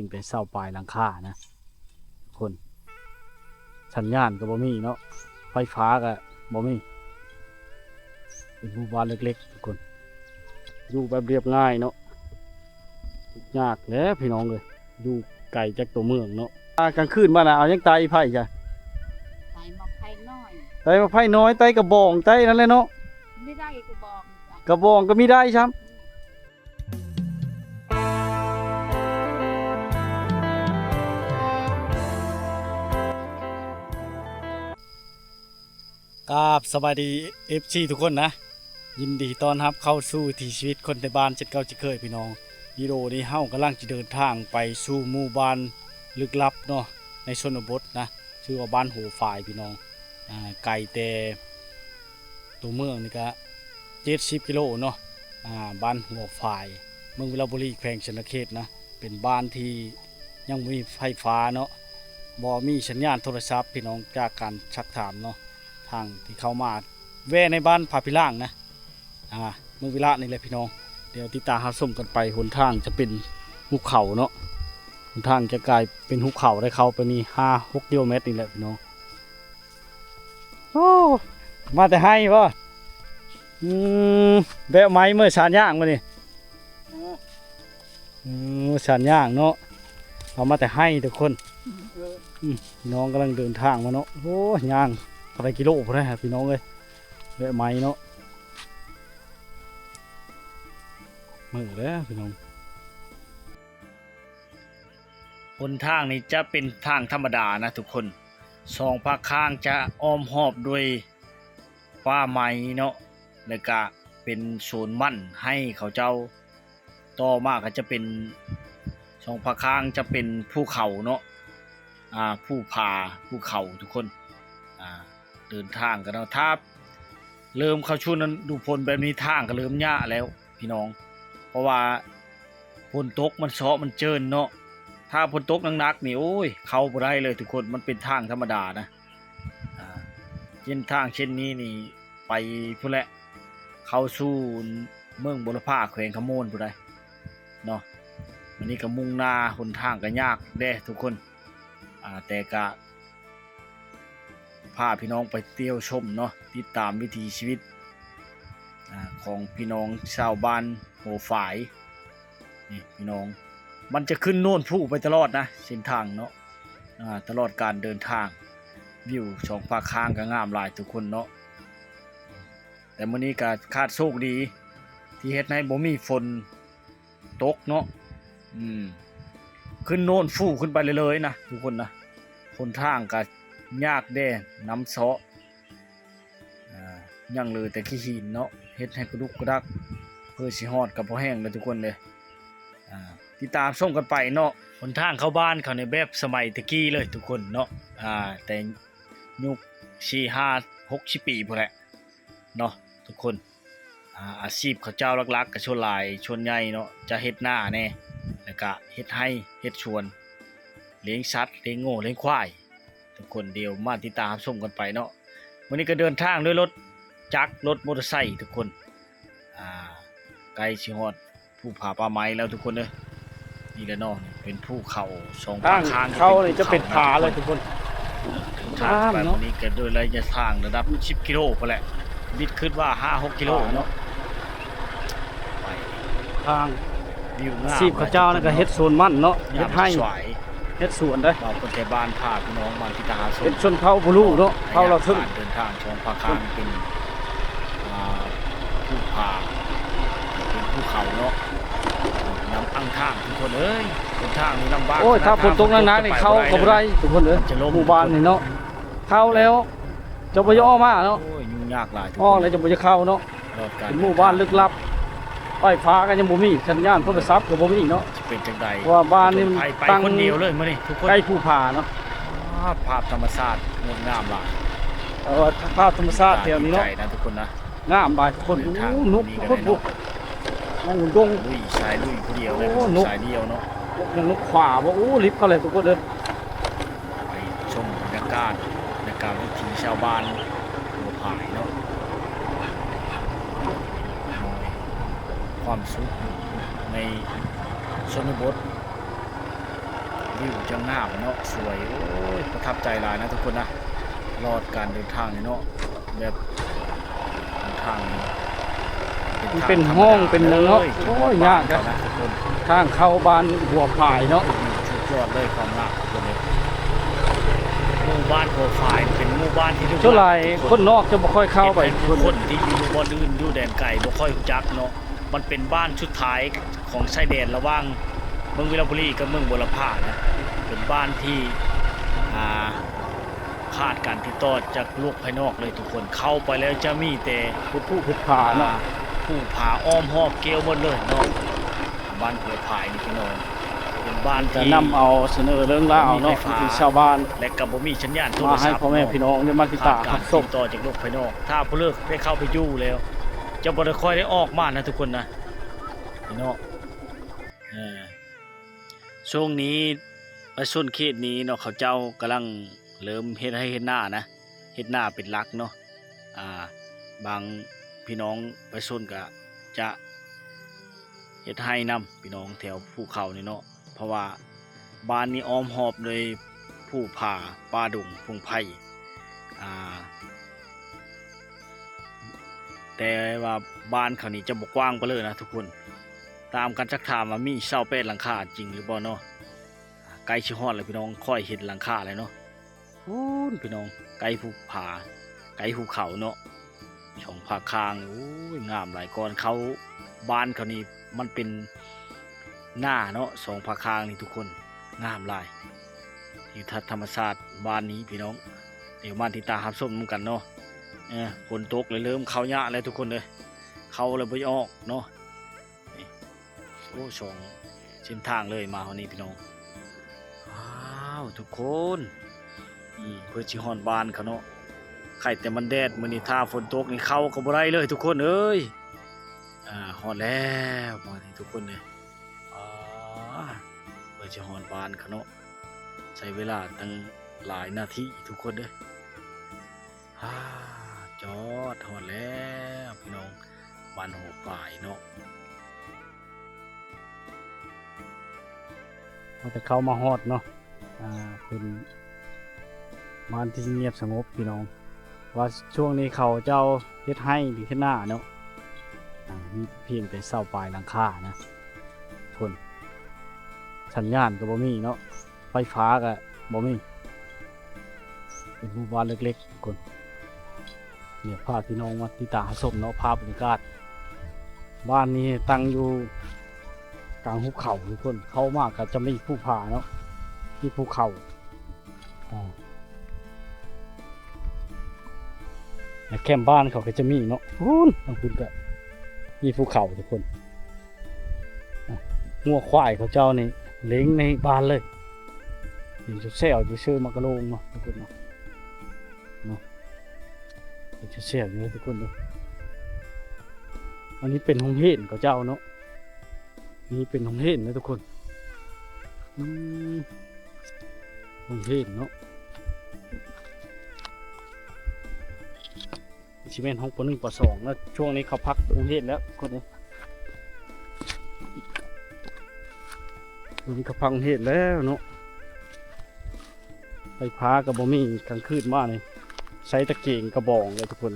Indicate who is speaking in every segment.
Speaker 1: นไปเศร้าปลายหลังคานะคนสัญญาณก็บ่มีเนาะไฟฟ้าก็บ่มีเป็นหมู่บ้านเล็กๆทุกคนอยู่แบบเรียบง่ายเนาะยากแหล้วพี่น้องเลยอยู่ไกลจากตัวเมืองเนาะกลางคืนมาน่ะเอายังตายไผ่จ้ะ
Speaker 2: ไตมาไผ่น้อย
Speaker 1: ไตมาไผ่น้อยไตกระบองไตนั่นแหละเนาะ
Speaker 2: ไม่ได้ก็บอก
Speaker 1: กระบองก็มีได้ครับครับสวัสดี FC ทุกคนนะยินดีต้อนรับเข้าสู่ที่ชีวิตคนในบ้านเจ็ดเก้าจะเคยพี่น้องวิดีโอนี้เฮากำลังจะเดินทางไปสู่หมู่บ้านลึกลับเนาะในชนบทนะชื่อว่าบ้านหัวฝ่ายพี่น้องไกลแต่ตัวเมืองนี่ก็70 กิโลเนาะบ้านหัวฝ่ายเมืองวิลาบุรีแขวงชนเขตนะเป็นบ้านที่ยังไม่มีไฟฟ้าเนาะบ่มีสัญญาณโทรศัพท์พี่น้องจากการชักถามเนาะทางที่เข้ามาแวะในบ้านผาพิล่างนะเมืองวิระนี่แหละพี่น้องเดี๋ยวติดตามหาส้มกันไปหนทางจะเป็นหุบเขาเนาะหนทางจะกลายเป็นหุบเขาได้เข้าไปนี่5-6 กิโลเมตรนี่แหละพี่น้องโอ้มาแต่ให้ป่ะแบะไม้เมื่อชานย่างมานี่ชานย่างเนาะเรามาแต่ให้ทุกคนพี่น้องกำลังเดินทางมาเนาะโอ้ย่างอะไรกิโลพอได้พี่น้องเลยแบะไม้เนาะมือแล้วพี่น้องบนทางนี้จะเป็นทางธรรมดานะทุกคนสองภาคข้างจะอ้อมหอบด้วยป่าไม้เนาะแล้วก็เป็นโซนมั่นให้เขาเจ้าต่อมาก็จะเป็นสองภาคข้างจะเป็นภูเขาเนาะภูผาภูเขาทุกคนเดินทางกันเนาะถ้าเริ่มเข้าช่วงนั้นดูพลแบบนี้ทางก็เริ่มยากแล้วพี่น้องเพราะว่าฝนตกมันเซาะมันเจินเนาะถ้าฝนตกหนักๆนี่โอ้ยเข้าบ่ได้เลยทุกคนมันเป็นทางธรรมดานะเช่นทางเช่นนี้นี่ไปพุ่นแหละเข้าสู่เมืองบุรพาแขวงขโมนพุ่นได้เนาะวันนี้ก็มุ่งหน้าหนทางก็ยากเด้ทุกคนแต่ก็พาพี่น้องไปเที่ยวชมเนาะติดตามวิถีชีวิตของพี่น้องชาวบ้านโหฝายนี่พี่น้องมันจะขึ้นโน่นผู้ไปตลอดนะเส้นทางเนาะตลอดการเดินทางวิวสองภาคข้างก็งามหลายทุกคนเนาะแต่มื้อนี้ก็คาดโชคดีที่เฮ็ดให้บ่มีฝนตกเนาะขึ้นโน่นฟู่ขึ้นไปเลยนะทุกคนนะคนทางก็ยากแด่น้ำเซาะยังเลยแต่ขี้หินเนาะเฮ็ดให้กระดุกกระดักเพื่อสิฮอดกับพอแห้งเลยทุกคนเลยติดตามส่งกันไปเนาะคนทางเข้าบ้านเขาในแบบสมัยตะกี้เลยทุกคนเนาะแต่ยุค4-5-60 ปีพอแหละเนาะทุกคนอาชีพเขาเจ้าหลักๆกับชนหลายชนใหญ่เนาะจะเฮ็ดหน้าแน่แล้วก็เฮ็ดให้เฮ็ดชวนเลี้ยงสัตว์เลี้ยงโง่เลี้ยงควายทุกคนเดียวมาติดตามส่งกันไปเนาะวันนี้ก็เดินทางด้วยรถจักรรถมอเตอร์ไซค์ทุกคนใกล้ชิฮอดภูผาป่าไม้แล้วทุกคนเลยนี่แหละเนาะเป็นภูเขาสองข้างเขาเลยจะเป็นผาเลยทุกคนทางแบบนี้ก็โดยระยะทางระดับ10 กิโลพอแหละบิดขึ้นว่า5-6 กิโลเนาะไปทางวิวงามพระเจ้านั่นก็เฮ็ดโซนมั่นเนาะเฮ็ดให้เฮ็ดสวนได้เราคนแต่บ้านพาพี่น้องมาที่ตาเฮ็ดชนเขาบ่รู้เนาะเขาเราถึงเดินทางช่องภาคข้างเป็นภูผาเป็นภูเขาเนาะน้ำอังทางทุกคนเอ้ยเป็นทางนี้ลำบากโอ้ยถ้าฝนตกหนักๆนี่เข้าก็บ่ได้ทุกคนเอ้ยหมู่บ้านนี่เนาะเข้าแล้วจะบ่ย่อมาเนาะโอ้ยยุ่งยากหลายอ้อแล้วจะบ่จะเข้าเนาะเป็นหมู่บ้านลึกลับไฟฟ้าก็ยังบ่มีสัญญาณโทรศัพท์ก็บ่มีเนาะเป็นจังได๋ว่าบ้านนี่ตั้งคนเดียวเลยมื้อนี้ทุกคนใกล้ภูผาเนาะภาพธรรมชาติงดงามหลายภาพธรรมชาติแถวนี้เนาะทุกคนนะงามหลายคนนุกคนบุกนั่งดงลุยสายลุยผู้เดียวเลยสายเดียวเนาะนกขวาบ่โอ้ลิฟต์เขาเลยทุกคนเด้อไปชมบรรยากาศในการวิถีชาวบ้านหัวผายเนาะความสุขในชนบท วิวจะงามเนาะสวยโอ้ยประทับใจหลายนะทุกคนนะรอดการเดินทางนี่เนาะแบบทาง
Speaker 3: เป็นห้องเป็นเนาะโอ้ยยาก
Speaker 1: นะ
Speaker 3: นะ
Speaker 1: ทุกคน
Speaker 3: ทางเข้าบ้านบัวพายเนาะ
Speaker 1: สุดยอดเลยความงามทุกคนเลยหมู่บ้านโปรไฟล์เป็นหมู่บ้านที่
Speaker 3: ช่วงไรคนนอกจะบ่ค่อยเข้าไป
Speaker 1: คนที่อยู่บนอื่นอยู่แดนไกลบ่ค่อยรู้จักเนาะมันเป็นบ้านชุดท้ายของชายแดนระหว่างเมืองวิรบุรีกับเมืองบุรพานะเป็นบ้านที่ขาดการติดต่อจากโลกภายนอกเลยทุกคนเข้าไปแล้วจะมีแต่
Speaker 3: ผู้ผุดผาเนาะ
Speaker 1: ผู้ผาอ้อมหอบเกลียวหมดเลยเนาะบ้านหัวผายนี่พี่น้องเป็นบ้าน
Speaker 3: จะ
Speaker 1: ที่
Speaker 3: นำเอาเสนอเรื่องราวเนาะที่ชาวบ้าน
Speaker 1: และกับบ่มีสัญญาณโทร
Speaker 3: มา
Speaker 1: ศั
Speaker 3: ให้
Speaker 1: พท์
Speaker 3: พ่อแม่พี่น้องได้มาติด
Speaker 1: ขา
Speaker 3: ตา
Speaker 1: ด
Speaker 3: ม
Speaker 1: การ
Speaker 3: รับช
Speaker 1: ติ
Speaker 3: ม
Speaker 1: ดต่อจากโลกภายนอกถ้าผู้เลิกได้เข้าไปอยู่แล้วจะบ่ได้ค่อยได้ออกมานะทุกคนนะพี่น้องช่วงนี้ประชาชนเขตนี้เนาะเขาเจ้ากำลังเริ่มเฮ็ดให้เฮ็ดหน้านะเฮ็ดหน้าเป็นหลักเนาะบางพี่น้องประชาชนก็จะเฮ็ดให้นำพี่น้องแถวภูเขานี่เนาะเพราะว่าบ้านนี้อ้อมหอบโดยผู้ผ่าป่าดงพงไผ่แต่ว่าบ้านเขานี่จะบ่กว้างไปเลยนะทุกคนตามการจักถามว่ามี28หลังคาจริงหรือบ่เนาะใกล้สิฮอดแล้วพี่น้องค่อยเห็นหลังคาเลยเนาะพูนพี่น้องไกลภูผาไกลภูเขาเนาะช่องภาคคางโอ้ยงามหลายก่อนเขาบ้านเขานี่มันเป็นหน้าเนาะสองภาคคางนี่ทุกคนงามหลายทิวทัศน์ธรรมชาติบ้านนี้พี่น้องเดี๋ยวมาติดตามรับชมกันเนาะฝนตกเลยเริ่มเข้าหญ้าแล้วทุกคนเลยเข้าเลยบ่ออกเนาะนี่โอ้ช่องเส้นทางเลยมาวันนี้พี่น้องว้าวทุกคนเพื่อชิฮอนบ้านเขาเนาะไข่แต่มันแดดมื้อนี้ถ้าฝนตกนี่เข้าก็บ่ได้เลยทุกคนเอ้ยฮอดแล้วมาที่ทุกคนเลยเพื่อชิฮอนบ้านเขาเนาะใช้เวลาตั้งหลายนาทีทุกคนเด้อจอดฮอดแล้วพี่น้องบ้านหัวป่ายเนาะ
Speaker 3: เราจะเข้ามาฮอดเนาะเป็นบ้านที่เงียบสงบพี่น้องว่าช่วงนี้เขาเจ้าเฮ็ดให้ดีขึ้นหน้าเนาะมีเพียงแต่เสาปลายหลังคานะคนสัญญาณก็บ่มีเนาะไฟฟ้าก็บ่มีเป็นหมู่บ้านเล็กๆคนเนี่ยพาพี่น้องมาติดตามชมเนาะภาพบรรยากาศบ้านนี้ตั้งอยู่กลางหุบเขาทุกคนเข้ามากก็จะมีภูผาเนาะที่ภูเขาและแคมป์บ้านเขาก็จะมีเนาะทางคุณก็มีภูเขาทุกคนงัวควายเขาเจ้านี่เลี้ยงในบ้านเลยอยู่จะแซวอยู่ชื่อมะกะโลงเนาะทุกคนเนาะจะแซวอยู่ทุกคนเนาะอันนี้เป็นห้องเห็นเขาเจ้าเนาะนี่เป็นห้องเห็นนะทุกคนห้องเห็นเนาะชิเมนห้องป.1 ป.2แล้วช่วงนี้เขาพักห้องเห็นแล้วคนนี้เขาพักห้องเห็นแล้วเนาะไฟฟ้ากับบ่มีกลางคืนมากเลยใช้ตะเกียงกระบองเลยทุกคน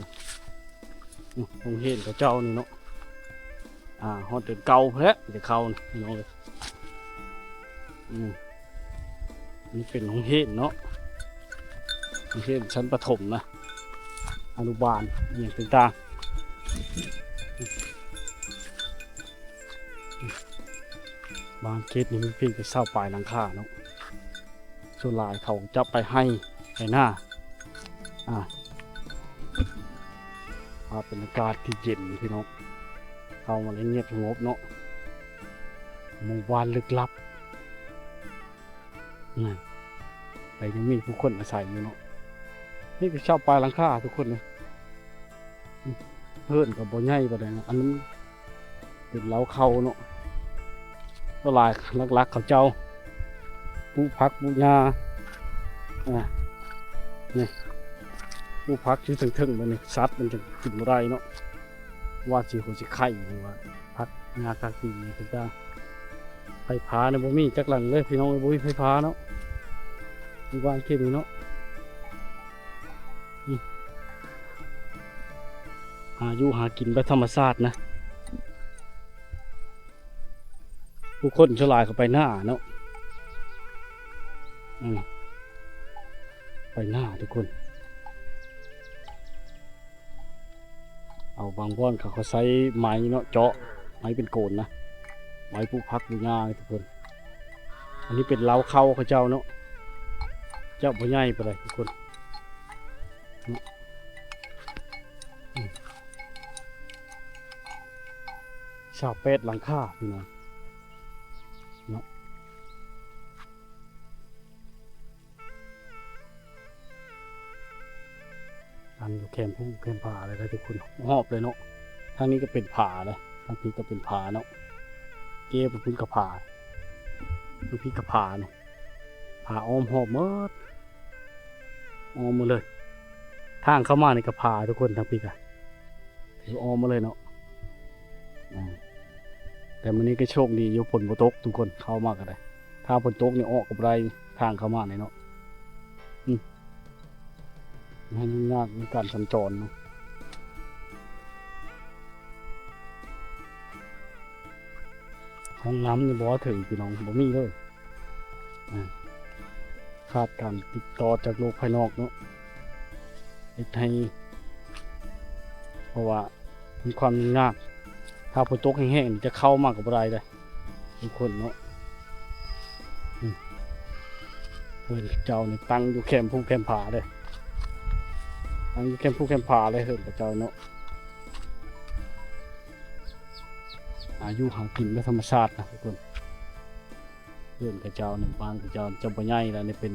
Speaker 3: ห้องเห็นเขาเจ้านี่เนาะฮอดเดินเก่าเพื่อจะเข้านี่น้องเลยนี่เป็นห้องเห็นเนาะห้องเห็นชั้นประถมนะอนุบาลอย่างต่างๆบางเกตนี่มันเพียงแต่เศร้าปลายหลังคาเนาะส่วนหลายเขาจะไปให้ไปหน้าเป็นอากาศที่เย็นพี่น้องเข้ามาเงียบสงบเนาะหมู่บ้านลึกลับแต่ยังมีผู้คนอาศัยอยู่เนาะนี่คือชาวปลายหลังคาทุกคนเลยเพื่อนกับบ่อใหญ่บ่ได้นะอันนั้นเป็นเล้าเขาเนาะก็ลายลักๆเขาเจ้าปูพักปูยานี่ปูพักชื่อถึงๆมันนี่ซัดมันจะกินบ่ได้เนาะว่าสิหัวสิไข่หรือว่าพักงากากีนี่คือจ้า ฟ้าเนี่ยบ่มีจักหลังเลยพี่น้องบ่มีไฟฟ้าเนาะมีบ้านแค่นี้เนาะหาอยู่หากินแบบธรรมชาตินะผู้คนชลายเข้าไปหน้าเนาะไปหน้าทุกคนเอาบางบ้านเขาใช้ไม้เนาะเจาะไม้เป็นโกนนะไม้ผู้พักอยู่หน้าทุกคนอันนี้เป็นเล้าเข้าเขาเจ้าเนาะเจ้าพ่อใหญ่ไปเลยทุกคนชาวเป็ดหลังคาพี่น้องเนาะอันอยู่แคมป์แคมป์ป่าเลยนะทุกคนหอบเลยเนาะทางนี้ก็เป็นผาเลยทางนี้ก็เป็นผาเนาะเก็บเป็นกระผาดูพี่กระผาเนี่ยผาอ้อมหอบเมื่ออ้อมมาเลยทางเข้ามาในกระผาทุกคนทางพี่กันถืออ้อมมาเลยเนาะแต่วันนี้ก็โชคดีอยู่ฝนบ่ตกทุกคนเข้ามากันเลยถ้าฝนตกเนี่ยออกกับไรทางเข้ามาเนี่ยเนาะให้ยุ่งยากในการสัญจรเนาะห้องน้ำนี่บอกว่าถึงพี่น้องบ่มีเลยขาดการติดต่อจากโลกภายนอกเนาะเฮ็ดให้เพราะว่ามีความยากถ้าฝนตกแห้งๆจะเข้ามากกับอะไรเลยทุกคนเนาะเพื่อนเจ้าเนี่ยตั้งอยู่แคมป์ภูแคมป์ผาเลยตั้งอยู่แคมป์ภูแคมป์ผาเลยเพื่อนเจ้าเนาะอายุหากินด้วยธรรมชาตินะทุกคนเพื่อนกับเจ้าหนึ่งบ้านกับเจ้าเจ้าปัญญาแล้วนี่เป็น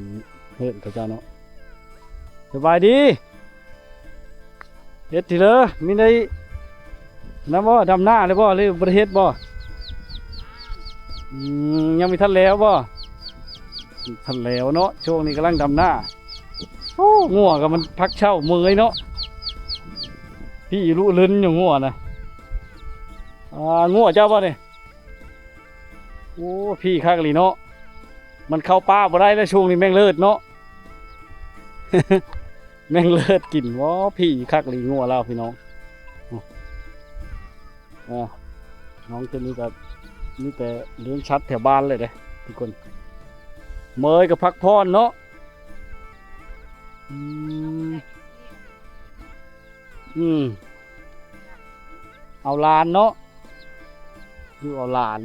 Speaker 3: เพื่อนกับเจ้าเนาะสบายดีเฮ็ดทีเลยมีได้น้ำบ่ดำหน้าเลยบ่หรือประเทศบ่ยังมีทันแล้วบ่ทันแล้วเนาะช่วงนี้กำลังดำหน้าโอ้งัวกับมันพักเช่าเมยเนาะพี่รู้ลิ้นอยู่งัวนะงัวเจ้าบ่เนี่ยโอ้พี่คักเลยเนาะมันเข้าป่าบ่ได้แล้วช่วงนี้แม่งเลิศเนาะ แม่งเลิศกินวะพี่คักเลยงัวเราพี่น้องน้องตัวนี้ก็นี่แต่เลี้ยงชัดแถวบ้านเลยเด้ทุกคนเมยกับพักพรเนาะเอาลานเนาะอยู่เอาลาน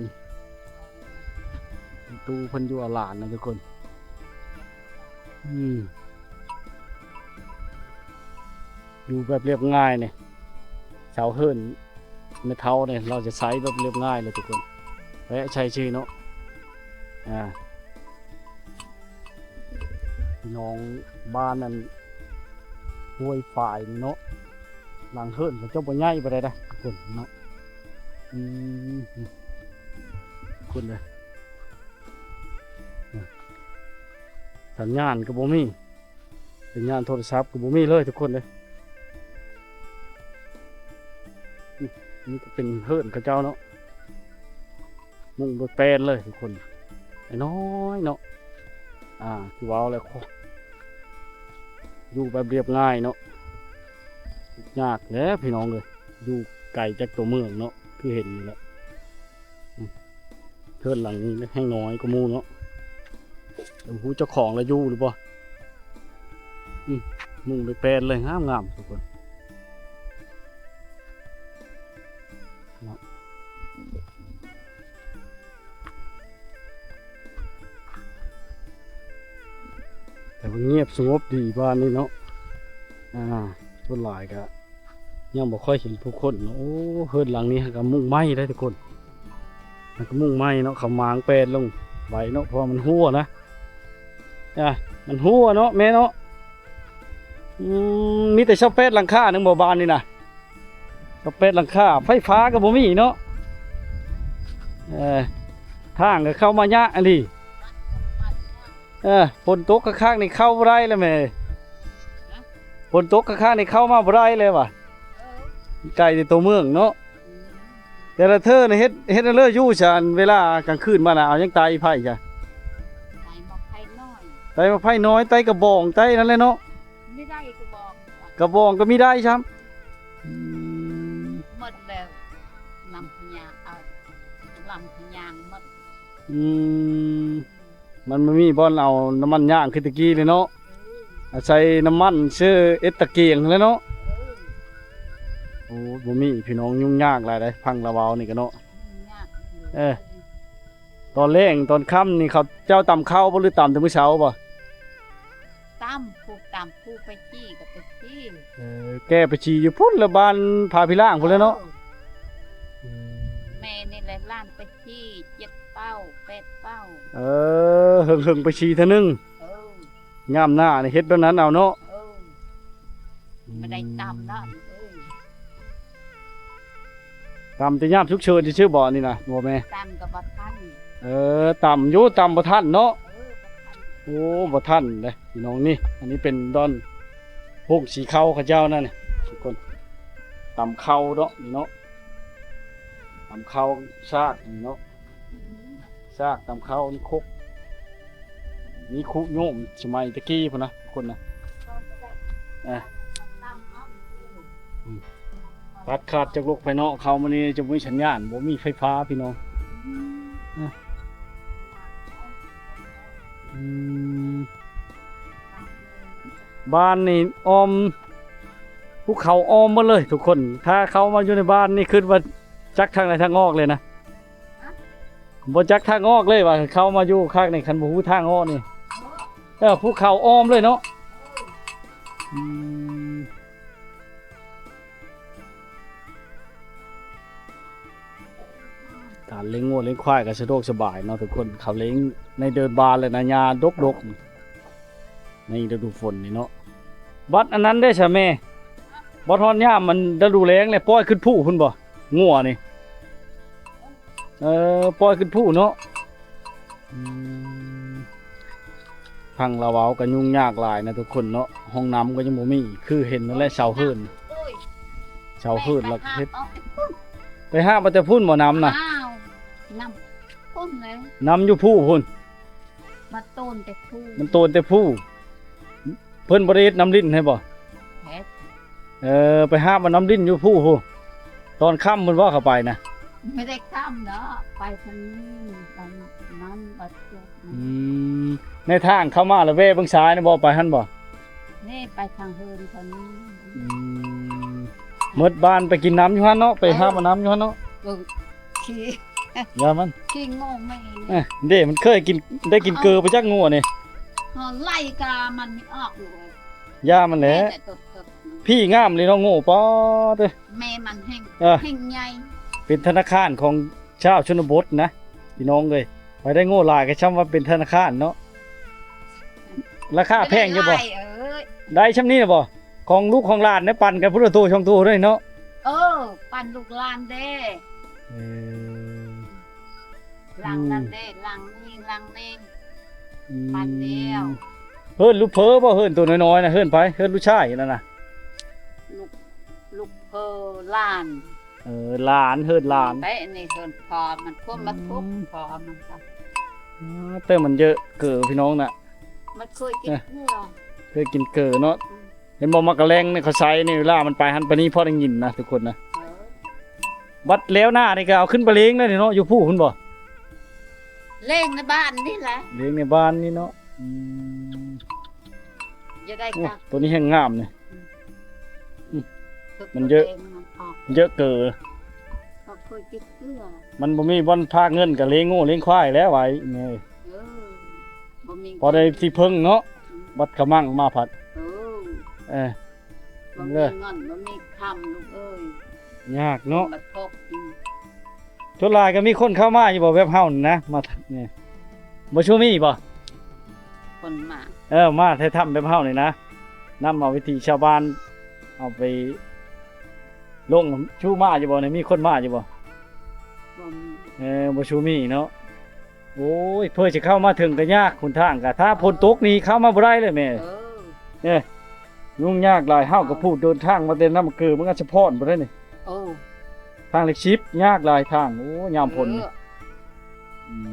Speaker 3: ตูเพิ่นอยู่เอาลานนะทุกคนอยู่แบบเรียบง่ายเนี่ยเสาเฮิรนไม่เท่าเนี่ยเราจะใช้แบบเรียบง่ายเลยทุกคนแวะใช้ชื่อเนาะน้องบ้านนั้นห้วยฝ่ายเนาะหลังเฮิรนเขาเจ้าบ่ใหญ่ไปได้ทุกคนเนาะคุณเลยสัญญาณก็บ่มีสัญญาณโทรศัพท์ก็บ่มีเลยทุกคนเลยนี่ก็เป็นเฮิรนกับเจ้าเนาะมุ่งโดยแปลนเลยทุกคนน้อยเนาะคือว้าวเลยอยู่แบบเรียบง่ายเนาะยากแล้วพี่น้องเลยอยู่ไกลจากตัวเมืองเนาะคือเห็นนี่แหละเฮิรนหลังนี้ให้น้อยก็มู่เนาะหูเจ้าของแล้วอยู่หรือเปล่ามุ่งโดยแปลนเลยงามทุกคนแต่ว่าเงียบสงบดีบ้านนี้เนาะส่วนหลายก็ยังบ่ค่อยเห็นผู้คนโอ้เฮิรนหลังนี้ก็มุ่งไม้ได้ทุกคนมันก็มุ่งไม้เนาะเขามางแปลนลงไว้เนาะเพราะมันหัวนะมันหัวเนาะแม่เนาะมีแต่ชอบเป็ดหลังคาหนึ่งบ่บานนี่นะชอบเป็ดหลังคาไฟฟ้าก็บ่มีเนาะทางก็เข้ามายะอันนี้ฝนตกข้างๆนี่เข้าบ่ได้เลยแม่ฝนตกข้างๆนี่เข้ามาบ่ได้เลยว่ะไกลในตัวเมืองเนาะแต่ แต่ละเธอน่ะเฮ็ดเลออยู่ซะอันเวลากลางคืนมาน่ะเอายังตายไผจ้ะ
Speaker 2: ไต่มาไผ่น้อย
Speaker 3: ไตมาไผน้อยไตกระบองไตนั่นแหละเนาะ
Speaker 2: ไม่ได้กูบอก
Speaker 3: กระบองก็มีได้ครับ
Speaker 2: หมดแล้วนำพญาเอาลำพญางหมด
Speaker 3: อืมมันบ่มีบ่อนเอาน้ำมันย่างคือตะกี้เลยเนาะ อาศัยน้ำมันซื้อเอสตะเกียงแล้วเนาะ โอ้บ่มีพี่น้องยุ่งยากหลายได้พังละเวานี่ก็เนาะ
Speaker 2: ยาก
Speaker 3: เออ ตอนแรงตอนค่ำนี่เขาเจ้าตำข้าวบ่หรือตำแต่มื้อเช้าบ่
Speaker 2: ตามผู้ไปจี้กับไปจี้
Speaker 3: แก้ไปชีอยู่พุ่นละบ้านพาพี่ล่างพุ่นแล้วเนาะ
Speaker 2: แม่นี่แหละล้านไปจี้7 เป้า8 เป้า
Speaker 3: เฮิงๆไปชีเท่านึง
Speaker 2: เออย
Speaker 3: ามหน้านี่เฮ็ดแบบนั้นเอาเนาะ
Speaker 2: เออไม่ได้ตามนั่น
Speaker 3: ตำแต่ยามฉุกเฉินที่ชื่อบ่นี่นะบ่แม่
Speaker 2: ตามกับบัทัน
Speaker 3: ตำอยู่ตำบ่ทันเนาะ
Speaker 2: เออบัทัน
Speaker 3: โอ้บ่ทันเด้พี่น้องนี่ อันนี้เป็นดอนพวกสีขาวเขาเจ้านั่นนี่ทุกคนตำข้าวเนาะนี่เนาะตำข้าวซากนี่เนาะซากตำข้าวนี่คกนี่คุโยมสมัยตะกี้พุ่นนะทุกคนนะตัดขาดจากโลกภายนอกเขามานี่จะมีสัญญาณบ่มีไฟฟ้าพี่น้องบ้านนี่ออมภูเขาออมหมาเลยทุกคนถ้าเขามาอยู่ในบ้านนี่คิดว่าจักทางไหนทางออกเลยนะบ่จักทางออกเลยว่าเขามาอยู่ข้างในคันบ่ฮู้ทางออกนี่ภูเขาออมเลยเนาะการเลี้ยงงัวเลี้ยงควายก็สะดวกสบายเนาะทุกคนเขาเลี้ยงในเดินบานเลยนะหญ้าดกๆในฤดูฝนนี่เนาะบัดอันนั้นได้ใช่แม่บ่ทอนหญ้ามันฤดูแล้งเลยปล่อยขึ้นผู้พุ่นบ่งัวนี่ปล่อยขึ้นผู้เนาะพังละเว้าก็ยุ่งยากหลายนะทุกคนเนาะห้องน้ำก็ยังบ่มีคือเห็นนั่นแหละเสาพื้นเสาพื้นแล้วเฮ็ดไปหาบ่แต่พุ่นบ่น้ำน่ะ
Speaker 2: อ้าวน้ำพุ่นเลย
Speaker 3: น้ำอยู่ผู้พุ่น
Speaker 2: มาต้นแต่ผู้
Speaker 3: มันโตนแต่ผู้เพิ่นบ่ได้เฮ็ดน้ำลิ้นให้บ่
Speaker 2: แพ้
Speaker 3: ไปหาบ่น้ำลิ้นอยู่ผู้พุ่นตอนค่ำเพิ่นว่าเข้าไปนะ
Speaker 2: ไม่ได้ข้ามเนาะไปทางนี้ไปนั้นบัดจุก
Speaker 3: ในทางเข้ามาแล้วเว้เบิ่งซ้ายนะบ่ไปหั่นบ่
Speaker 2: นี่ไปทางเฮินทางนี้
Speaker 3: หมดบ้านไปกินน้ำอยู่หั่นเนาะไปหาบ่น้ำอยู่หั่นเนาะ
Speaker 2: เออขี้
Speaker 3: อย่ามัน
Speaker 2: ขี้โง่ไม่
Speaker 3: เด้มันเคยกินได้กินเกลือไปจักงัวนี่
Speaker 2: ไล่กามันไม่ออกเลย
Speaker 3: ย่ามันแหละ
Speaker 2: แต่ตด
Speaker 3: พี่งามเลยเนาะโง่ป๊อดเด้อ
Speaker 2: แม่มันแห้ง
Speaker 3: เออ
Speaker 2: แห้งใหญ่
Speaker 3: เป็นธนาคารของชาวชนบทนะพี่น้องเอ้ยไปได้โง่หลายก็ช่ำว่าเป็นธนาคารเนาะราคาแพงอยู่บ่
Speaker 2: ไล่เอ้ย
Speaker 3: ได้ช่ำนี้น่ะบ่ของลูกของหลานเนี่ยปั่นกันพุทธโตช่องโตด้วยเนาะ
Speaker 2: ปั่นลูกหลานเด้
Speaker 3: เออ
Speaker 2: หลังนั่นเด้หลังนี่หลังนี่ ปั่นเดียว
Speaker 3: เฮิรนลูกเพ้อบ่เฮิรนตัวน้อยๆนะเฮิรนไปเฮิรนลูกชายนั่นน่ะ
Speaker 2: ลูกเพอหลาน
Speaker 3: หลานเฮิรนหลาน
Speaker 2: เป๊ะนี่เฮินพอมันพุ่มมาทุบพอมันก็
Speaker 3: เติมมันเยอะเกิดพี่น้องน่ะ
Speaker 2: มันเคยกินเนื้อ
Speaker 3: เคยกินเกิดเนาะเห็นบ่มักกะแรงนี่เขาใช้นี่เวลามันไปหันไปนี่พอได้ยินนะทุกคนนะบัดแล้วหน้านี่ก็เอาขึ้นไปเลี้ยงได้เนาะอยู่ผู้คุณบ่
Speaker 2: เล่งในบ้านนี่แหละ
Speaker 3: เลี้ยงในบ้านนี่เนาะ
Speaker 2: จะได้
Speaker 3: โอ้
Speaker 2: ค่ะ
Speaker 3: ตัวนี้แห้งงามนี่ มันเยอะ เยอะเกิด
Speaker 2: ก็เคยกินเนื้อ
Speaker 3: มันบ่มีบ่อนพากเงินกับเลี้ยงโง่เลี้ยงควายแล้วไว้นี่
Speaker 2: บ่มี
Speaker 3: พอได้ที่พึ่งเนาะบัดกระมังมาผัด
Speaker 2: บ่มีเงินบ่มีคำลูกเอ้ย
Speaker 3: ยากเนาะ
Speaker 2: มาทบ
Speaker 3: ทุกลายก็มีคนเข้ามาอยู่บ่เว็บเฮานี่นะมานี่บ่ชูมีบ่
Speaker 2: คนมา
Speaker 3: มาให้ทำเว็บเฮานี่นะนำเอาวิธีชาวบ้านเอาไปลงชูมาอยู่บ่นี่มีคนมาอยู่บ่
Speaker 2: บ่มี
Speaker 3: บ่ชูมีเนาะโอ้ยเพื่อจะเข้ามาถึงก็ยากคุณทางก็ถ้าฝนตกนี่เข้ามาบ่ได้เลยแม่ยุ่งยากหลายเฮาก็พูดเดินทางมาแต่น้ำเกลือมันก็จะพรบ่ได้นี่ ทางเล็กชิปยากหลายทางโอ้ยามพ้นนี่ม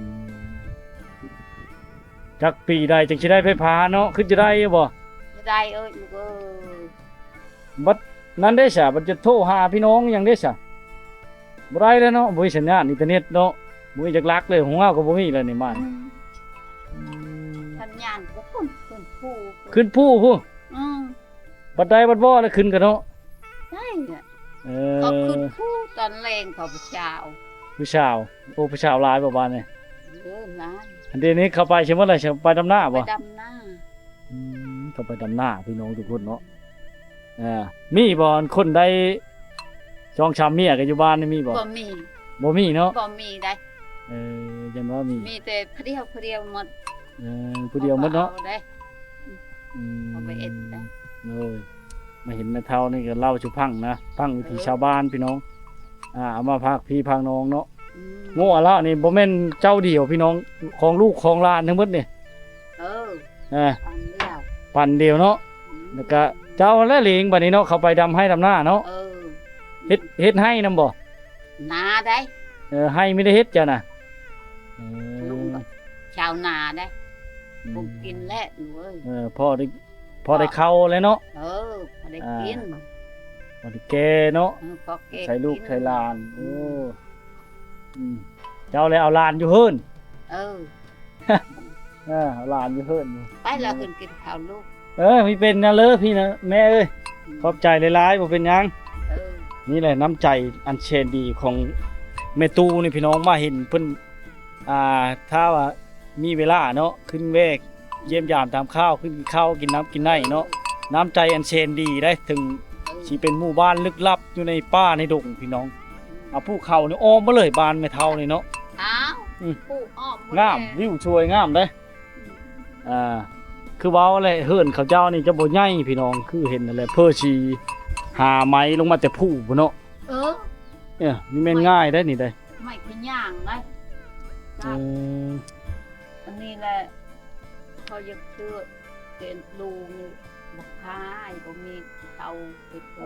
Speaker 3: จักปีใดจึงสิได้ไปพาเนาะคือจะได้บ่
Speaker 2: จะได้เอ้ยลูกเอ้ย
Speaker 3: บัดนั้นได้ซะบัดจะโทรหาพี่น้องหยังได้ซะบ่ได้แล้วเนาะบ่มีสัญญาณอินเทอร์เน็ตเนาะบ่มีจักลักเลยของเฮาก็บ่มีแล้วนี่มัน
Speaker 2: สัญญาณก็ขึ้นผู้
Speaker 3: ขึ้นผู้ผู้
Speaker 2: อืม
Speaker 3: บัดใดบัดบ่แล้วขึ้นกันเนาะ
Speaker 2: ได้เนี่ย
Speaker 3: เอ
Speaker 2: เขาขึ้
Speaker 3: อน
Speaker 2: ผู้ตอนแรงเขาไปเช้า
Speaker 3: ผู้สาวโอ้ผู้สาวหลายบ่บานนี่
Speaker 2: เด้อหลาน
Speaker 3: อันเดี๋ยวนี้เข้าไปใช่มั้ยล่ะไปดำหน้า
Speaker 2: ไป
Speaker 3: บ่
Speaker 2: ดำหน้า
Speaker 3: เข้าไปดำหน้าพี่น้องทุกคนเนาะมีบ่คนใดช่องชามเมียก็อยู่บ้านนี่มีบ่
Speaker 2: บ่มี
Speaker 3: บ่มีเนาะ
Speaker 2: บ่มีได้
Speaker 3: ยันว่ามี
Speaker 2: มีแต่เพรียวหมด
Speaker 3: ผู้เดียวหมดเนาะ
Speaker 2: อได้ เอาไปเอ็ดได้
Speaker 3: โอ้ยมาเห็นแม่เฒ่านี่ก็เล่าสู่พังนะพังวิถีชาวบ้านพี่น้องเอามาพากพี่พากน้องเนาะ
Speaker 2: อืม
Speaker 3: โง่ละนี่บ่แม่นเจ้าเดียวพี่น้องของลูกของหลานทั้งหมดนี่
Speaker 2: เออ
Speaker 3: เออ
Speaker 2: อันเดียว
Speaker 3: ปั่นเดียวเนาะแล้วก็เจ้าและเหลงบัดนี้เนาะเข้าไปดำให้ดำหน้าเนาะ
Speaker 2: เออ
Speaker 3: เฮ็ดให้นำบ่
Speaker 2: นาได้
Speaker 3: ให้ไม่ได้เฮ็ดจ้ะน่ะ
Speaker 2: ลุงก็ชาวนาได้ปลูกกินแล้วหนูเอ้ย
Speaker 3: พอได้เข้าเลยเนาะ
Speaker 2: เออพอได้กิน
Speaker 3: พอได้แก่เนาะ
Speaker 2: เออพอเก็บ
Speaker 3: ใช้ลูก
Speaker 2: น
Speaker 3: ใช้หลานโอ้เจ้าเลยเอาหลานอยู่เฮิรน
Speaker 2: เออ
Speaker 3: เอาหลานอยู่เฮิรนอยู่
Speaker 2: ไปแล้วขึ้นกินข้าวลูก
Speaker 3: มีเป็นนะเลยพี่นะแม่เอ้ยขอบใจหลายๆบ่เป็นหยัง
Speaker 2: เออ
Speaker 3: นี่แหละน้ำใจอันเชนดีของแม่ตูนี่พี่น้องมาเห็นเพิ่นถ้าว่ามีเวลาเนาะขึ้นเวกเยี่ยมยามตามข้าวขึ้นข้าวกินน้ำกินไหนเนาะน้ำใจอันเชนดีได้ถึงสิเป็นหมู่บ้านลึกลับอยู่ในป่าในดงพี่น้องภูเขานี่อ้อมมาเลยบ้านแม่เฒ่านี่เนาะ
Speaker 2: อ้าว
Speaker 3: อืม
Speaker 2: ผู้อ้อมหด
Speaker 3: งาม
Speaker 2: แล้ว
Speaker 3: วิวสวยงามเด้คือเว้าแหละเฮิรนเขาเจ้านี่จะบ่ใหญ่พี่น้องคือเห็นนั่นแหละเพื่อสิหาไม้ลงมาแต่ผู้พุ่นเนาะ
Speaker 2: เออ
Speaker 3: เนี่ยนี่แม่นง่ายได้นี่ได้
Speaker 2: ไม่ขย่างได้
Speaker 3: เออ
Speaker 2: อันนี้แหละเขาอยากเชื่อเป็นลูนี่บักพายบ่มีเตาไปปลู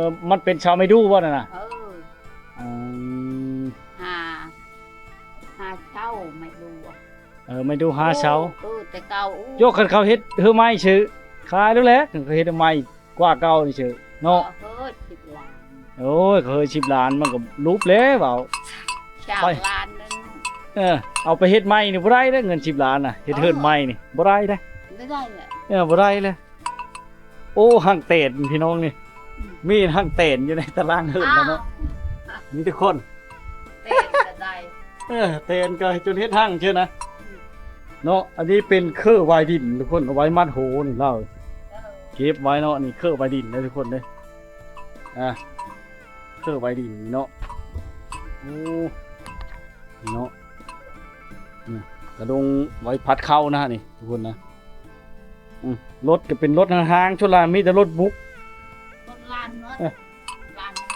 Speaker 2: ก
Speaker 3: มันเป็นชาวไม่ดูบ่น่ะนะ
Speaker 2: เออ
Speaker 3: อืม
Speaker 2: หาเช่าไม่ดูอะ
Speaker 3: ไม่ดูหาเช้า
Speaker 2: แต่เก่า
Speaker 3: โยกคันเขาเฮ็ดเฮือไม้ชื่อขายแล้วแหละคันเขาเฮ็ดไม้กว่าเก่านี่ชื่อเนาะ
Speaker 2: เฮ้ย10 ล้าน
Speaker 3: โอ้ยเคย10ล้านมันก็รูปแล้วเปล่า
Speaker 2: ชาว
Speaker 3: ไป
Speaker 2: ล้านนึง
Speaker 3: เอาไปเฮ็ดไม้นี่บ่ได้เด้อเงิน10ล้านน่ะเฮ็ดเฮือนไม้นี่บ่ได้เด้อ
Speaker 2: ไม่ได้แหละ
Speaker 3: บ่ได้เลยโอ้หังเตนพี่น้องนี่มีหังเตนอยู่ในตารางเฮือนแล้วเนาะมีทุกคน
Speaker 2: เต้นจะได้
Speaker 3: เตนก็จนเฮ็ดหังเชื่อนะเนาะอันนี้เป็นเครือไวดินทุกคนเอาไว้มัดโหนี่เล่า
Speaker 2: เออ
Speaker 3: เก็บไว้เนาะนี่เครือไวดินเลยทุกคนเด้เครือไวดินเนาะโอ้นี่เนาะเนี่ยกระดงไว้พัดเข้านะนี่ทุกคนนะรถก็เป็นรถห้างๆชุดลานมีแต่รถบุก
Speaker 2: รถล้านเนอะ
Speaker 3: เออ
Speaker 2: ล้านเนอะ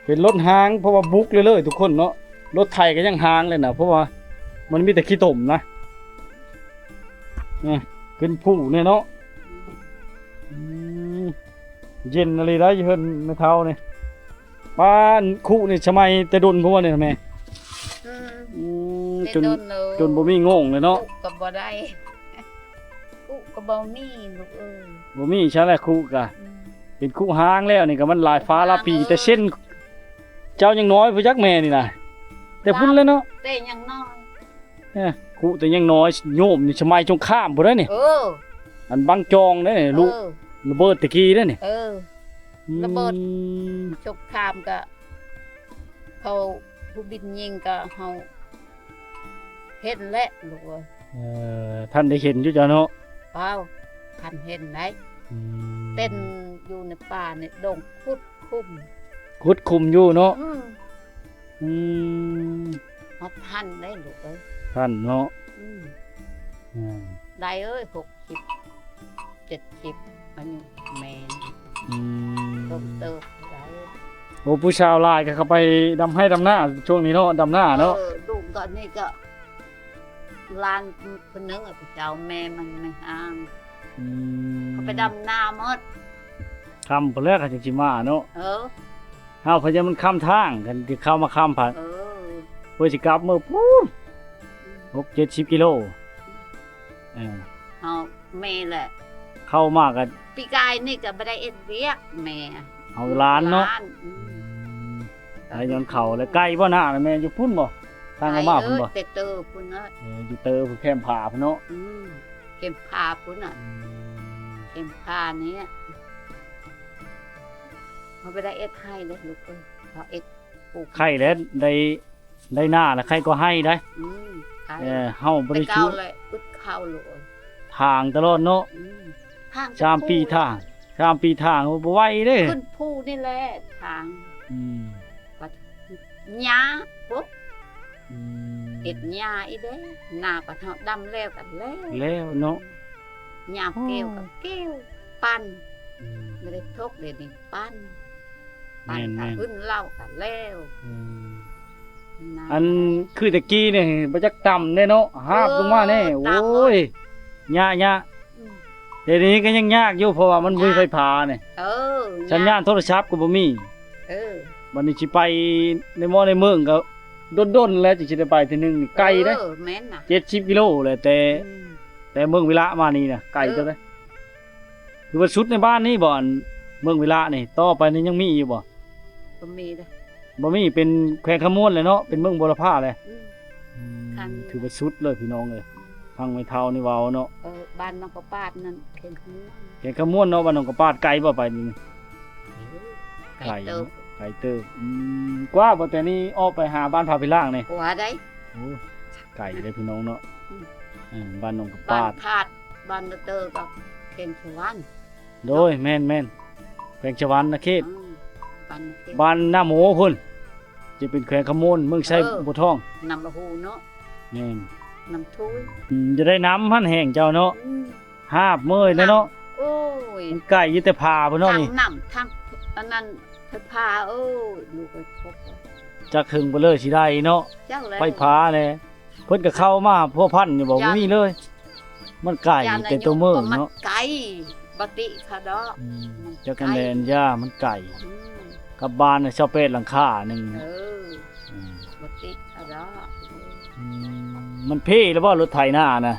Speaker 3: เป็นรถห้างเพราะว่าบุกเลยทุกคนเนาะรถไทยก็ยังห้างเลยนะเพราะว่ามันมีแต่ขี้ตมนะเนี่ยขึ้นผู้เนี่ยเนาะเย็นอะไรได้เฮิรนไม่เท่าเนี่ยบ้านคู่นี่ชะมัยแต่ดนพวกเนี่ยแม่
Speaker 2: อืม
Speaker 3: จน
Speaker 2: ได้โดเอะ
Speaker 3: จนบ่มีงงเลยเนาะ
Speaker 2: อุก็บ่ได้อุก็บ่มีลูกเอ้ย
Speaker 3: บ่มีใช่แหละคู่กะ
Speaker 2: อืม
Speaker 3: เป็นคู่ห้างแล้วนี่ก็มันหลายฟ้าหลายปีแต่เส้น เจ้ายังน้อยพยักแม่นี่นะแต่พุ่นแล้วเนาะ
Speaker 2: เต้ยังน้อย
Speaker 3: คู่แต่ยังน้อยโยมนี่ชะมัยจงข้ามพุ่นแล้วนี่
Speaker 2: เออ
Speaker 3: อันบังจองเด้นี่ลูก
Speaker 2: เออ
Speaker 3: ระเบิดตะกี้เด้นี่
Speaker 2: เออ ระเบิด
Speaker 3: อืม
Speaker 2: สงครามก็เขาผู้บินยิงก็เฮาเห็นแหละลูกเอ้ย
Speaker 3: ท่านได้เห็นอยู่จ้ะเนาะ
Speaker 2: เปล่าทันเห็นไหมเต้นอยู่ในป่าในดงคุดคุ้ม
Speaker 3: คุดคุมอยู่เนาะ อืม
Speaker 2: เฮาทันได้ลูกเอ้ย
Speaker 3: ท่านเนาะ
Speaker 2: อืม
Speaker 3: อืม
Speaker 2: ได้เอ้ย60 70อันนี้แม่น
Speaker 3: อืม
Speaker 2: เติบได้
Speaker 3: โอ้ผู้ชาวลายก็เข้าไปดำให้ดำหน้าช่วงนี้เนาะดำหน้าเนาะ
Speaker 2: ดูตอนนี้ก็ลานคนนึงอะเจ้าแม่มันไม่ห่าง
Speaker 3: อืม
Speaker 2: เขาไปดำนาหมด
Speaker 3: คำเพิ่นแรกก็จังสิมาเนาะ
Speaker 2: เออ
Speaker 3: ห เฮาพยายามมันข้ามทางกันที่เข้ามาข้ามผ่าน
Speaker 2: เออ
Speaker 3: เพื่อสิกลับมื้อพูน6-70 กิโลเออ
Speaker 2: เอาแม่แหละ
Speaker 3: เข้ามาก็
Speaker 2: ปีกายนี่ก็บ่ได้เอ็ดเวียกแม่
Speaker 3: เอาร้านเนาะ
Speaker 2: อืม
Speaker 3: แล้วย้อนเข้าแล้วใกล้บ่น่าแม่อยู่พุ่นบ่ทางเข้ามาพุ่นบ่
Speaker 2: แต่เตอพุ่นเนาะ
Speaker 3: อยู่เตอพุ่นแคมผาพุ่นเนาะ
Speaker 2: เข็มพาพุ่นน่ะเข็มพานี้เขาบ่ได้เอ็ดให้เลยลูกเอ้ยเขาเอ็ดปลูก
Speaker 3: ไข่แล้วได้หน้าแล้วไข่ก็ให้ได้
Speaker 2: ใช่
Speaker 3: เฮาบ่
Speaker 2: แต่
Speaker 3: ได้
Speaker 2: เก่า
Speaker 3: ชู
Speaker 2: เลยอึดเข้าลูกเอ้ย
Speaker 3: ทางตลอดเนาะ
Speaker 2: ทาง
Speaker 3: 3 ปีทาง3 ปีทางบ่ไหวเด้
Speaker 2: ขึ้นภูนี่แหละทาง
Speaker 3: อืม
Speaker 2: หญ้าปุ๊บ
Speaker 3: อืม
Speaker 2: เฮ็ดหญ้าอีเด้หน้าก็เฮาดำแล้วกันแล้ว
Speaker 3: แล้วเนาะ
Speaker 2: หญ้าเกลียวกับเกลียวปั้น
Speaker 3: อืม
Speaker 2: ไม่ได้ทกเดี๋ยวนี้ปั้น
Speaker 3: แม่น
Speaker 2: กับขึ้นเหล้ากันแล้ว
Speaker 3: อืม
Speaker 2: นะ
Speaker 3: อันคือตะกี้นี่บ่จักต่ำเด้เนาะหาบลงมาแน่
Speaker 2: ต่ำ
Speaker 3: โอ้ยยะ
Speaker 2: อืม
Speaker 3: เดี๋ยวนี้ก็ยังยากอยู่เพราะว่ามันบ่มีไฟฟ้านี่
Speaker 2: เออ
Speaker 3: สัญญาณโทรศัพท์ก็บ่มี
Speaker 2: เออ
Speaker 3: วันนี้สิไปในหม้อในเมืองก็ดนๆแล้วสิได้ไปทีนึงนี่ไกลเด้
Speaker 2: เออแม่นน่ะ
Speaker 3: 70 กิโลแหละแต่
Speaker 2: อืม
Speaker 3: แต่เมืองวิระมานี่น่ะไกลจังเลยคือว่าสุดในบ้านนี่บ่อนเมืองวิระนี่ต่อไปนี่ยังมีอยู่บ่
Speaker 2: ก็มีเด้อ
Speaker 3: บ่มีเป็นแขวงขมวนเลยเนาะเป็นเมืองบุรพาเลย
Speaker 2: อืม ทางนี้
Speaker 3: ถือว่าสุดเลยพี่น้องเอ้ยฟังไม่เท่านี่เว้าเนาะ
Speaker 2: เออบ้านน้องกระปาดนั่นเข็นขึ้น
Speaker 3: แขวงขมวนเนาะบ้านหนองกระปาดไกลบ่ไปนี่
Speaker 2: ไก่เติบ
Speaker 3: ไกลเติบกว่าบ่แต่นี่ออกไปหาบ้านพาไปล่างนี่
Speaker 2: หัวได้
Speaker 3: โอ้ไกลเลยพี่น้องเนาะ
Speaker 2: อืม
Speaker 3: บ้านหนองกระ
Speaker 2: บ้า
Speaker 3: ปาน ด
Speaker 2: พาดบ้านเตอกับเข็นสวรรค์
Speaker 3: โดยแม่นแขวงชวันนะเขต
Speaker 2: อืมบ้านเข็น
Speaker 3: บ้านหน้าหมูพุ่นจะเป็นแขวงขมวนเมืองไช
Speaker 2: เออ
Speaker 3: บัวทอง
Speaker 2: นำละหูเนาะ
Speaker 3: แม่น
Speaker 2: นำทุย
Speaker 3: จะได้น้ำหั่นแห้งเจ้าเนาะ
Speaker 2: อืม
Speaker 3: หาบเมื่อยแล้วเนาะ
Speaker 2: โอ้ย
Speaker 3: มันไก่อยู่แต่พาพุ่นเนาะ
Speaker 2: ทาง
Speaker 3: นี่
Speaker 2: น้ำทางอันนั้นไฟฟ้าโอ้ยลูกไปพบ
Speaker 3: จักถึงบ่เลยสิได้เนาะ
Speaker 2: เจ้าแล้ว
Speaker 3: ไฟฟ้าแน่เพิ่นก็เข้ามาพัวพันอยู่บ่มีเลย มันไก่แต่ตัวเมืองเนาะ
Speaker 2: ไก่ปฏิค่ะดอก
Speaker 3: จักกันแลนย่ามันไก่
Speaker 2: อืม
Speaker 3: กับบ้านน่ะชาวเป็ดหลังคาหนึง
Speaker 2: เออปฏิค่ะดอก
Speaker 3: มันเพ่แล้วบ่รถไถนาน่ะ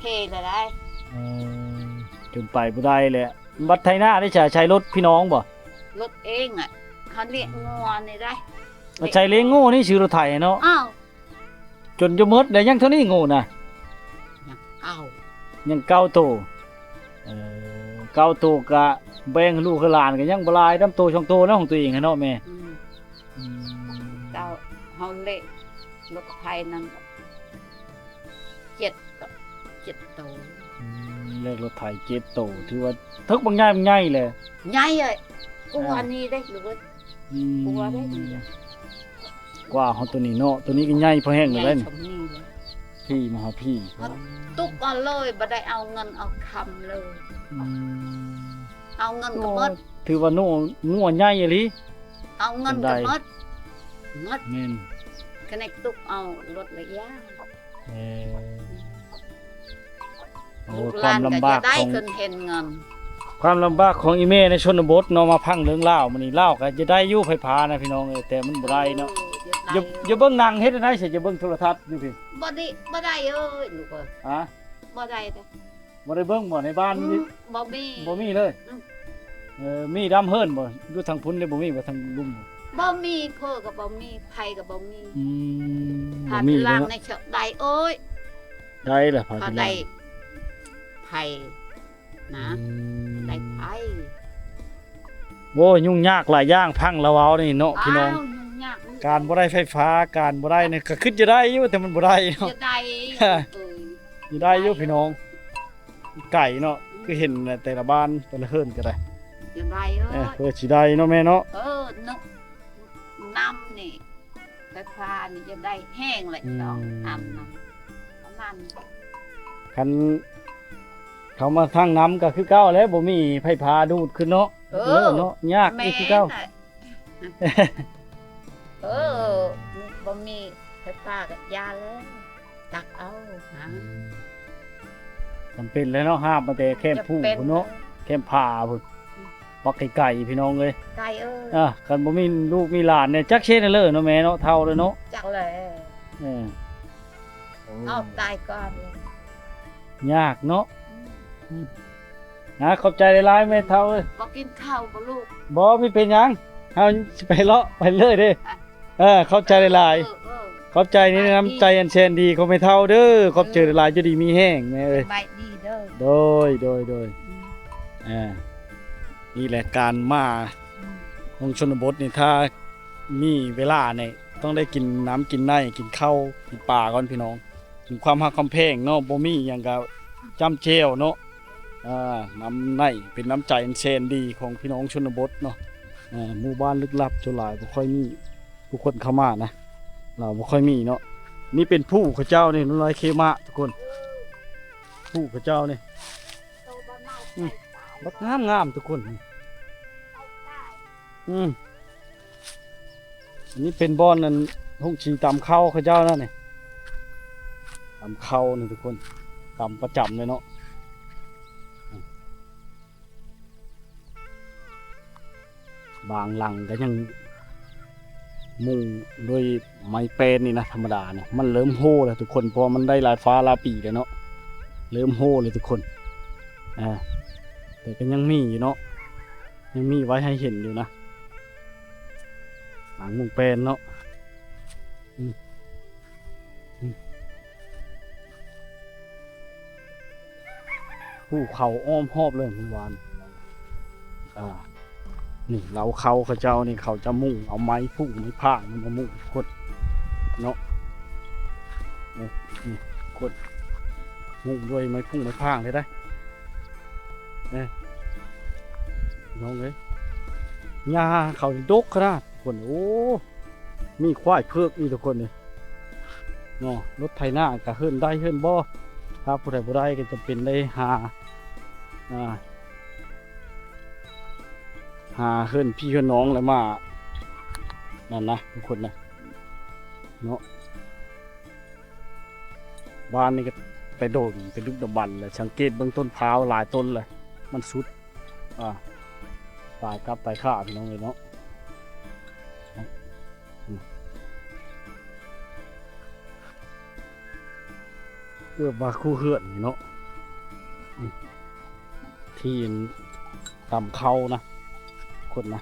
Speaker 2: เทเลยได้
Speaker 3: จนไปบ่ได้แหละบัดไถนาได้ใช้รถพี่น้องบ่
Speaker 2: รถเองอ่ะเขาเรียกงัวนี่ได้
Speaker 3: มาใช้เลี้ยงโง่นี่ชื่อรถไถเนาะ
Speaker 2: อ้าว
Speaker 3: จนจะหมดแล้วยังเท่านี้โง่น่ะ
Speaker 2: ยังเอา
Speaker 3: ยังเก้าโตเก้าโตกะแบ่งให้ลูกให้หลานก็ยังบ่หลายนํโตช่องโตเนาะของตัวเองอะเนาะแม่
Speaker 2: อืมเจ้าเฮาเละรถไทยนั่นก็เจ็ดโต
Speaker 3: เลขรถไถ7โตถือว่าทึกบางใหญ่ใหญ่เลย
Speaker 2: ใหญ่เอ้ยกูว่านี่ได้หรือว่า กลัวได้ดีอะ
Speaker 3: กว่าเฮาตัวนี้เนาะตัวนี้ก็ใหญ่พอแห้ง
Speaker 2: ให
Speaker 3: เล
Speaker 2: ญ่
Speaker 3: ยนี่
Speaker 2: สมนี่เลย
Speaker 3: พี่มาหาพี่
Speaker 2: ตุกเอาเลยบ่ได้เอาเงินเอาคำเลย เอาเงินก็หมด
Speaker 3: ถือว่าโน่งัวใหญ่อีหลี
Speaker 2: เอาเงินก็หมดหมด
Speaker 3: แม่น
Speaker 2: คะแนนตุกเอารถระยะ
Speaker 3: โอ้
Speaker 2: ลูกห
Speaker 3: ควา
Speaker 2: ลาม นก็
Speaker 3: ลำบาก
Speaker 2: จะได้
Speaker 3: ของ
Speaker 2: ขึ้นเห็นเงิน
Speaker 3: ความลำบากของอีเม่ในชนบทเนาะมาพังเรื่องเล่าวมื้อนี้เล่าวก็จะได้อยู่ไผพานะพี่น้องเอ้ยแต่มันบ่ได้เนาะ อย่าเบิ่งหนังเฮ็ดได้สิอย่าเบิ่งโทรทัศน์อยู่พี่
Speaker 2: บ่ได้เอ้ยลูกเอ้ย
Speaker 3: ฮะ
Speaker 2: บ่ได้เด้อ
Speaker 3: บ่ได้เบิ่งบ่ในบ้านนี่
Speaker 2: บ่มี
Speaker 3: บ่มีเลย
Speaker 2: อืม
Speaker 3: มีดำเฮิรนบ่อยู่ทางพุ่นเลยบ่มีบ่ทางลุ่ม
Speaker 2: บ่มีเพ้อก็บ่มีไผก็บ่มี
Speaker 3: อืม
Speaker 2: ถ้า
Speaker 3: บ่มี
Speaker 2: เป็น
Speaker 3: เล
Speaker 2: ล่าย ง
Speaker 3: เนาะ
Speaker 2: ในเชาได้เอ้ย
Speaker 3: ได้ล่ะพา
Speaker 2: ก็
Speaker 3: กัน
Speaker 2: ได้ไผนะได้ไผ
Speaker 3: โอ้ยุ่งยากหลายอย่างพังละเว้านี่เนาะพี่น้อง
Speaker 2: าวยุ่งยาก
Speaker 3: การบ่ได้ไฟฟ้าการบ่ได้นี่ก็คิดจะได้อยู่แต่มันบ่ได้เนาะ
Speaker 2: จะได้
Speaker 3: อยู่ได้อยู่พี่น้อง ไก่เนาะคือเห็นแต่ละบ้านแต่ละเฮิรนก็ได้
Speaker 2: จะได้เอ้ย
Speaker 3: เพื่อสิได้เนาะแม่เนาะ
Speaker 2: นึกน้ำนี่ไฟฟ้านี่จะได้แห้งเลยสองน้ำนะประมาณ
Speaker 3: คันเขามาทางน้ำก็คือเก่าแล้วบ่มีไฟฟ้าดูดขึ้นเนาะเนาะยาก
Speaker 2: แม่
Speaker 3: อีกคือเก่า
Speaker 2: น่ะบ่มีไฟฟ้ากับยาเลยตักเอาหา
Speaker 3: จำเป็นแล้วเนาะห้ามมาแต่แคมผู้พุ่นเนาะแคมผาพุ่น ปักไก่พี่น้องเอ้ย
Speaker 2: ไก่เอ้ย
Speaker 3: คันบ่มีลูกมีหลานเนี่ยจักเช็ดนั่นเลยเนาะแม่เนาะเท่าเลยเนาะ
Speaker 2: จักเลย
Speaker 3: เออ
Speaker 2: เอาตายก่อนเลย
Speaker 3: ยากเนาะขอบใจหลายๆแม่เท่าเอ้ย
Speaker 2: บ่กินข้าวบ่ลูก
Speaker 3: บ่มีเป็นหยังเฮาสิไปเลาะไปเลยเด้ขอบใจหลายๆขอบใจนี่น้ำใจอันแสนดีของแม่เท่าเด้อขอบใจหลายๆจะดีมีแห้งแม่เอ้ย
Speaker 2: สบายดีเด้อ
Speaker 3: โดยนี่แหละการมาของชนบทนี่ถ้ามีเวลาเนี่ยต้องได้กินน้ำกินไนกินข้าวกินปลาก่อนพี่น้องถึงความฮักความแพงเนาะบ่มีหยังก็จำเจวเนาะน้ำไนเป็นน้ำใจอันแสนดีของพี่น้องชนบทเนาะหมู่บ้านลึกลับจนหลายบ่ค่อยมีผู้คนเข้ามานะเราบ่ค่อยมีเนาะนี่เป็นผู้เขาเจ้านี่น้อยเคมะทุกคนผู้เขาเจ้านี่ บักงามทุกคนอันนี้เป็นบอนนั่นห้องชีตำเข้าเขาเจ้านั่นนี่ตำเข้านี่ทุกคนตำประจำเลยเนาะบางหลังก็ยังมุงด้วยไม้เปนนี่นะธรรมดาเนี่ยมันเริ่มโห่แล้วทุกคนเพราะมันได้ลายฟ้าลาปีแล้วเนาะเริ่มโห่เลยทุกคนแต่ก็ยังมีอยู่เนาะยังมีไว้ให้เห็นอยู่นะหลังมุงเป็นเนาะผู้เขาอ้อมหอบเลยเมื่อวานนี่เราเขาเจ้านี่เขาจะมุ่งเอาไม้พุ่งไม้พางมันมามุ่งกดเนาะนี่กดมุ่งด้วยไม้พุ่งไม้พางเลยได้น้องเลยหญ้าเขาดกขนาดคนโอ้มีควายเพือกนี่ทุกคนเลยเนาะรถไถนาก็เฮิรนได้เฮิรนบ่ถ้าผู้ใดบ่ได้ก็จะเป็นได้หาเฮิรนพี่เฮิรนน้องอะไรมานั่นนะทุกคนนะเนาะบ้านนี่ก็ไปโดนไปดึกดำบรรพ์เลยสังเกตเบื้องต้นพร้าวหลายต้นเลยมันสุดตายกับตายข้าพี่น้องเลยเนาะเกือบว่าคู่เหื่อนเนาะที่ต่ำเขานะคนนะ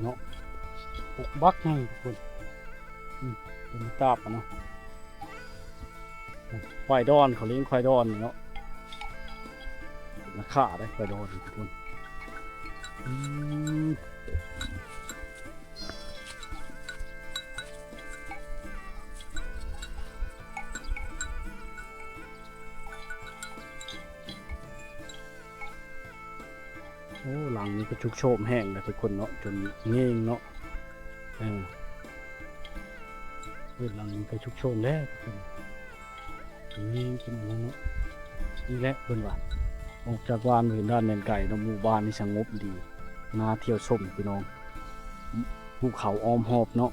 Speaker 3: เนาะปลูกบักให้คนเป็นตาบนะควายดอนเขาเลี้ยงควายดอนเนาะราคาได้ควายดอนทุกคนโอ้หลังนี้ก็ชุกโชมแห้งเลยทุกคนเนาะจนเง่งเนาะหลังนี้ก็ชุกโชมแล้วทุกคนเง่งกินแล้วเนาะนี่แหละเพิ่นว่าออกจากบ้านเห็นด้านแนนไก่เนาะหมู่บ้านนี่สงบดีน่าเที่ยวชมพี่น้องภูเขาอ้อมหอบเนาะ